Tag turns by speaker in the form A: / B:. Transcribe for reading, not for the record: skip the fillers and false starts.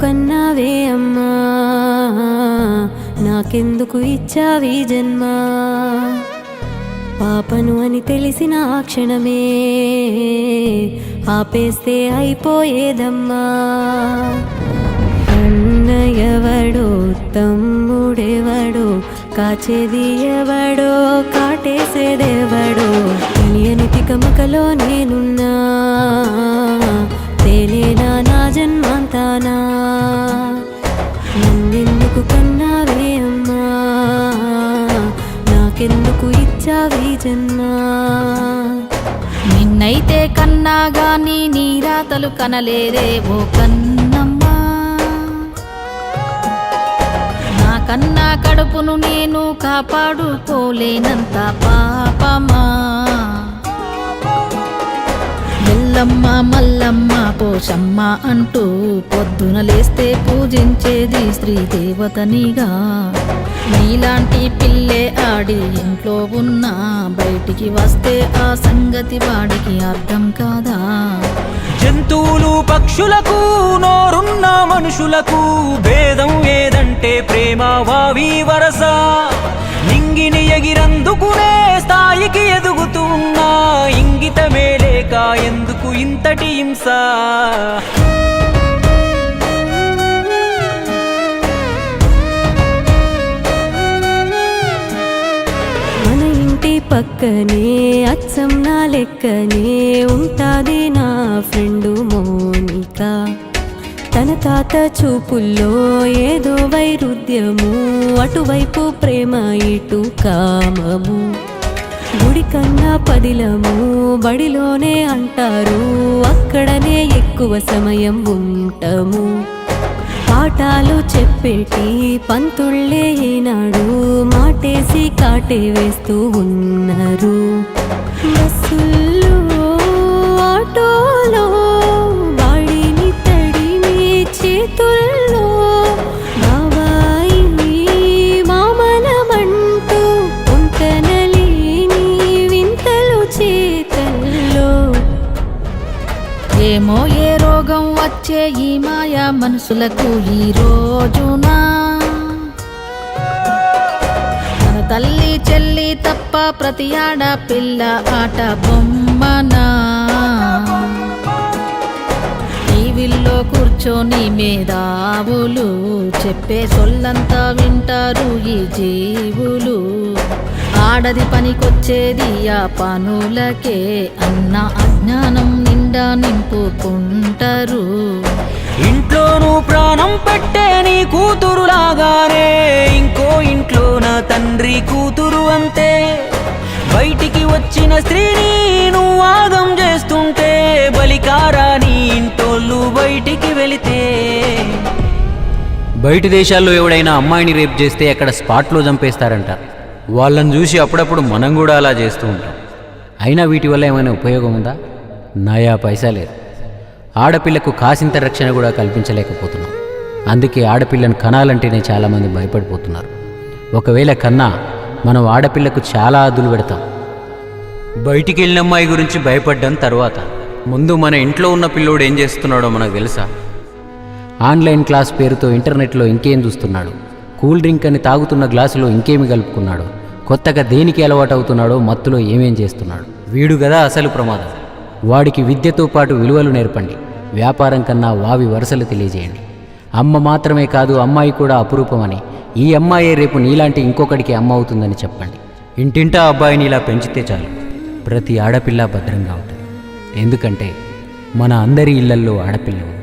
A: కన్నావే అమ్మా, నాకెందుకు ఇచ్చావీ జన్మ? పాపను అని తెలిసిన ఆ క్షణమే ఆపేస్తే అయిపోయేదమ్మా. అన్నయ్యెవడో తమ్ముడెవడో, కాచేది ఎవడో కాటేసేదెవడో, తెలియని తికమకలో నేనున్నా, తేలేనా నా జన్మాంతానా? నన్నెందుకు కన్నావే అమ్మా, నాకెందుకు ఇచ్చావీ జన్మ?
B: నిన్నైతే కన్నా గాని నీ రాతలు కనలేదే ఓ కన్నమ్మా. నా కన్నా కడుపును నేను కాపాడుకోలేనంత పాపమా. ఎల్లమ్మ మల్లమ్మ పోషమ్మ అంటూ పొద్దున లేస్తే పూజించేది స్త్రీ దేవతనిగా. నీలాంటి పిల్లే ఆడి ఇంట్లో ఉన్నా, బయటికి వస్తే ఆ సంగతి వాడికి అర్థం కాదా?
C: జంతువులు పక్షులకు నోరున్న మనుషులకు భేదం ఏదంటే ప్రేమ వావి వరస. నింగిని ఎగిరందుకునే స్థాయికి ఎదుగుతున్నా, ఇంగితమే లేక ఎందుకు ఇంతటి హింస?
A: మన ఇంటి పక్కనే అచ్చం నా లెక్కనే ఉంటాది నా ఫ్రెండు మోనిక. తన తాత చూపుల్లో ఏదో వైరుధ్యము, అటువైపు ప్రేమ ఇటు కామము. గుడి కన్నా పదిలము బడిలోనే అంటారు, అక్కడనే ఎక్కువ సమయం ఉంటాము. పాఠాలు చెప్పేటి పంతుళ్ళే ఈనాడు మాటేసి కాటే వేస్తూ ఉన్నారు. బస్సుల్లో ఆటోలో బాడిని తడిమి చేతుల్లో, బాబాయి మామనమంటూ పొంతనలేని వింతలు చేతల్లో.
B: ఏమో ఏ రోగం వచ్చే ఈ మాయా మనసులకు ఈ రోజున. మన తల్లి చెల్లి తప్ప ప్రతి ఆడపిల్ల ఆట బొమ్మనా. టీవీల్లో కూర్చొని మేధావులు చెప్పే సొల్లంతా వింటారు ఈ జీవులు. ఆడది పనికొచ్చేది ఆ పనులకే అన్న అజ్ఞానం నిండా నింపుకుంటారు.
C: ఇంట్లోనూ ప్రాణం పెట్టే నీ కూతురులాగానే ఇంకో ఇంట్లో నా తండ్రి కూతురు అంతే. బయటికి వచ్చిన స్త్రీని నువ్వు ఆగం చేస్తుంటే, బలికారా నీ ఇంటోళ్ళు బయటికి వెళితే.
D: బయటి దేశాల్లో ఎవడైనా అమ్మాయిని రేప్ చేస్తే అక్కడ స్పాట్లో చంపేస్తారంట. వాళ్ళని చూసి అప్పుడప్పుడు మనం కూడా అలా చేస్తూ ఉంటాం. అయినా వీటి వల్ల ఏమైనా ఉపయోగం ఉందా? నయా పైసా లేదు. ఆడపిల్లకు కాసింత రక్షణ కూడా కల్పించలేకపోతున్నాం. అందుకే ఆడపిల్లను కనాలంటేనే చాలామంది భయపడిపోతున్నారు. ఒకవేళ కన్నా మనం ఆడపిల్లకు చాలా అద్దులు పెడతాం. బయటికి వెళ్ళిన అమ్మాయి గురించి భయపడ్డం తర్వాత, ముందు మన ఇంట్లో ఉన్న పిల్లోడు ఏం చేస్తున్నాడో మనకు తెలుసా? ఆన్లైన్ క్లాస్ పేరుతో ఇంటర్నెట్లో ఇంకేం చూస్తున్నాడు, కూల్ డ్రింక్ అని తాగుతున్న గ్లాసులో ఇంకేమి కలుపుకున్నాడు, కొత్తగా దేనికి అలవాటు అవుతున్నాడో, మత్తులో ఏమేం చేస్తున్నాడు. వీడు కదా అసలు ప్రమాదం. వాడికి విద్యతో పాటు విలువలు నేర్పండి. వ్యాపారం కన్నా వావి వరుసలు తెలియజేయండి. అమ్మ మాత్రమే కాదు, అమ్మాయి కూడా అపురూపమని, ఈ అమ్మాయే రేపు నీలాంటి ఇంకొకడికి అమ్మ అవుతుందని చెప్పండి. ఇంటింటా అబ్బాయిని ఇలా పెంచితే చాలు, ప్రతి ఆడపిల్ల భద్రంగా ఉంటుంది. ఎందుకంటే మన అందరి ఇళ్లల్లో ఆడపిల్ల ఉంది.